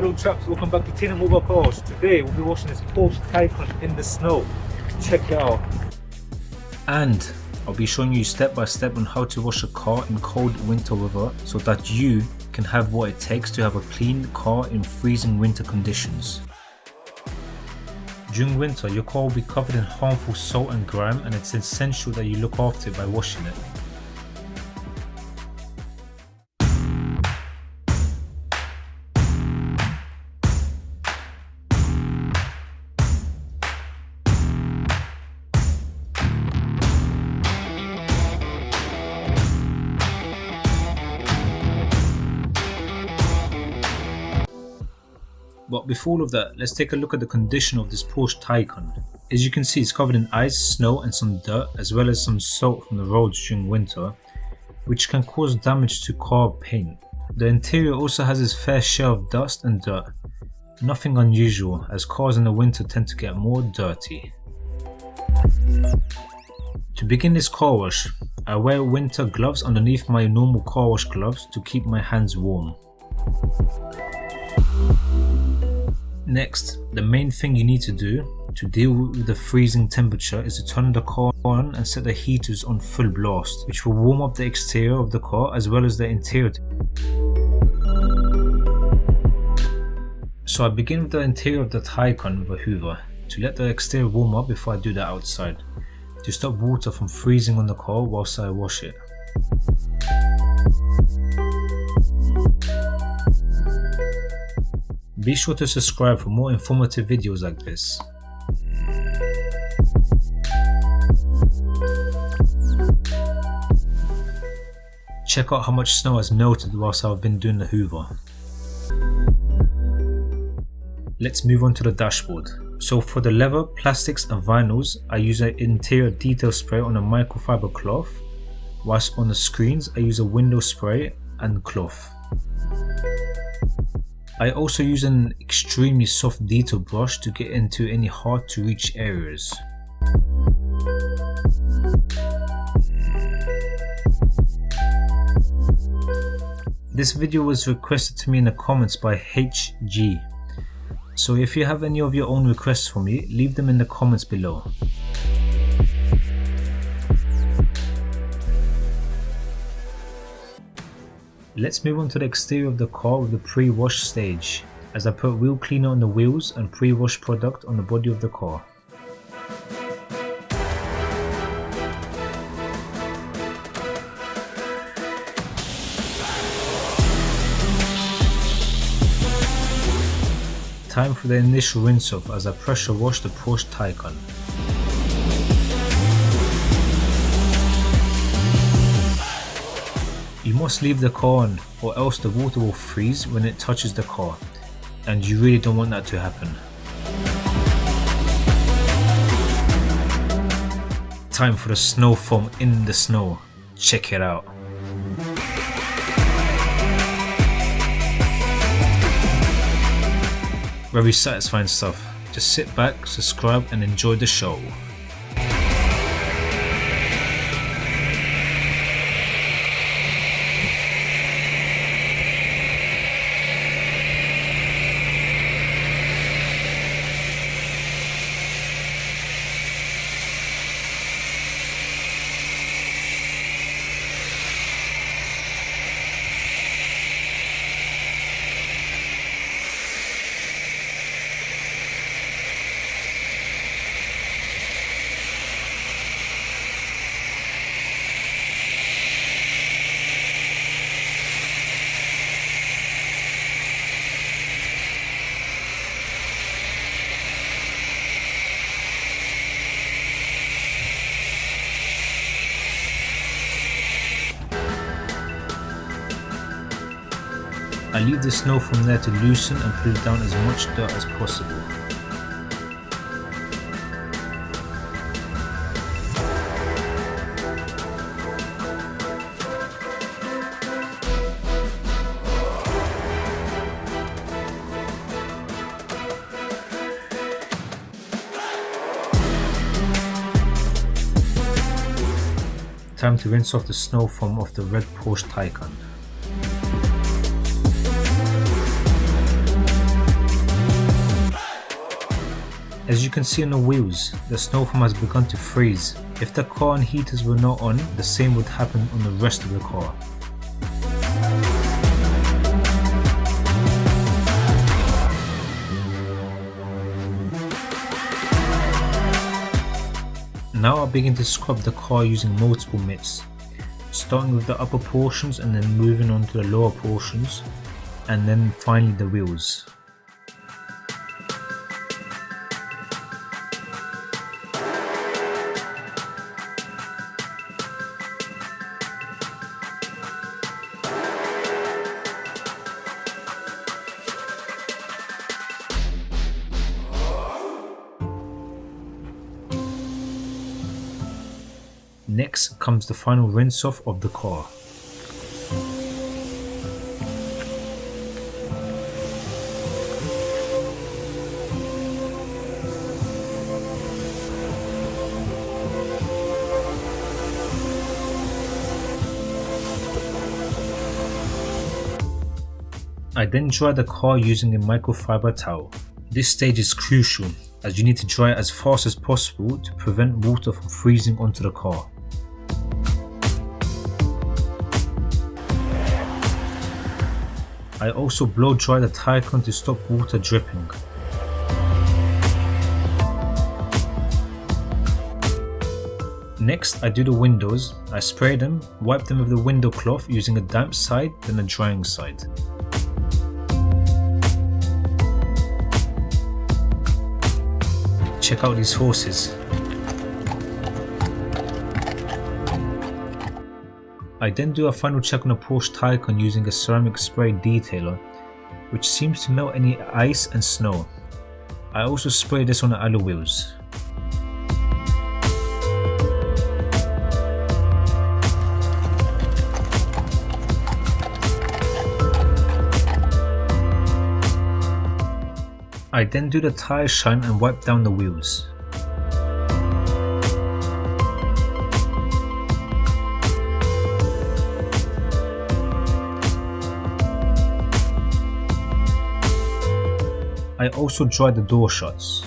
Hello chaps, welcome back to Tino Mobile Car Wash. Today we'll be washing this Porsche Taycan in the snow. Check it out. And I'll be showing you step by step on how to wash a car in cold winter weather so that you can have what it takes to have a clean car in freezing winter conditions. During winter, your car will be covered in harmful salt and grime, and it's essential that you look after it by washing it. But before all of that, let's take a look at the condition of this Porsche Taycan. As you can see, it's covered in ice, snow and some dirt, as well as some salt from the roads during winter, which can cause damage to car paint. The interior also has its fair share of dust and dirt. Nothing unusual, as cars in the winter tend to get more dirty. To begin this car wash, I wear winter gloves underneath my normal car wash gloves to keep my hands warm. Next, the main thing you need to do to deal with the freezing temperature is to turn the car on and set the heaters on full blast, which will warm up the exterior of the car as well as the interior. So I begin with the interior of the Taycan with a hoover to let the exterior warm up before I do the outside, to stop water from freezing on the car whilst I wash it. Be sure to subscribe for more informative videos like this. Check out how much snow has melted whilst I've been doing the hoover. Let's move on to the dashboard. So for the leather, plastics and vinyls, I use an interior detail spray on a microfiber cloth, whilst on the screens I use a window spray and cloth. I also use an extremely soft detail brush to get into any hard to reach areas. This video was requested to me in the comments by HG. So if you have any of your own requests for me, leave them in the comments below. Let's move on to the exterior of the car with the pre-wash stage, as I put wheel cleaner on the wheels and pre-wash product on the body of the car. Time for the initial rinse off as I pressure wash the Porsche Taycan. You must leave the car on, or else the water will freeze when it touches the car, and you really don't want that to happen. Time for the snow foam in the snow. Check it out. Very satisfying stuff. Just sit back, subscribe and enjoy the show. I leave the snow from there to loosen and pull down as much dirt as possible. Time to rinse off the snow foam off the red Porsche Taycan. As you can see on the wheels, the snow foam has begun to freeze. If the car and heaters were not on, the same would happen on the rest of the car. Now I'll begin to scrub the car using multiple mitts, starting with the upper portions and then moving on to the lower portions, and then finally the wheels. Next comes the final rinse off of the car. I then dry the car using a microfiber towel. This stage is crucial as you need to dry it as fast as possible to prevent water from freezing onto the car. I also blow dry the Tycoon to stop water dripping. Next I do the windows. I spray them, wipe them with the window cloth using a damp side then a drying side. Check out these horses. I then do a final check on the Porsche Taycan using a ceramic spray detailer, which seems to melt any ice and snow. I also spray this on the alloy wheels. I then do the tyre shine and wipe down the wheels. I also dry the door shuts.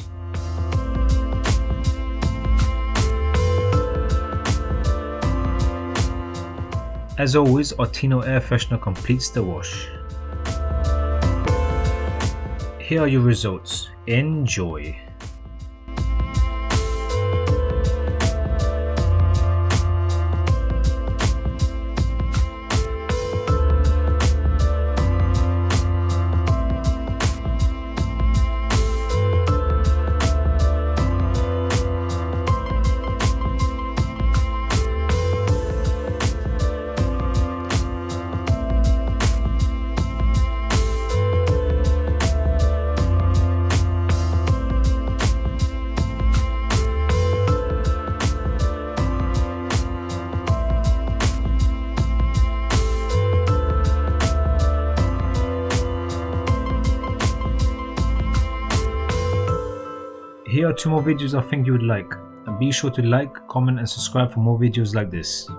As always, our Tino air freshener completes the wash. Here are your results. Enjoy! Here are 2 more videos I think you would like, and be sure to like, comment and subscribe for more videos like this.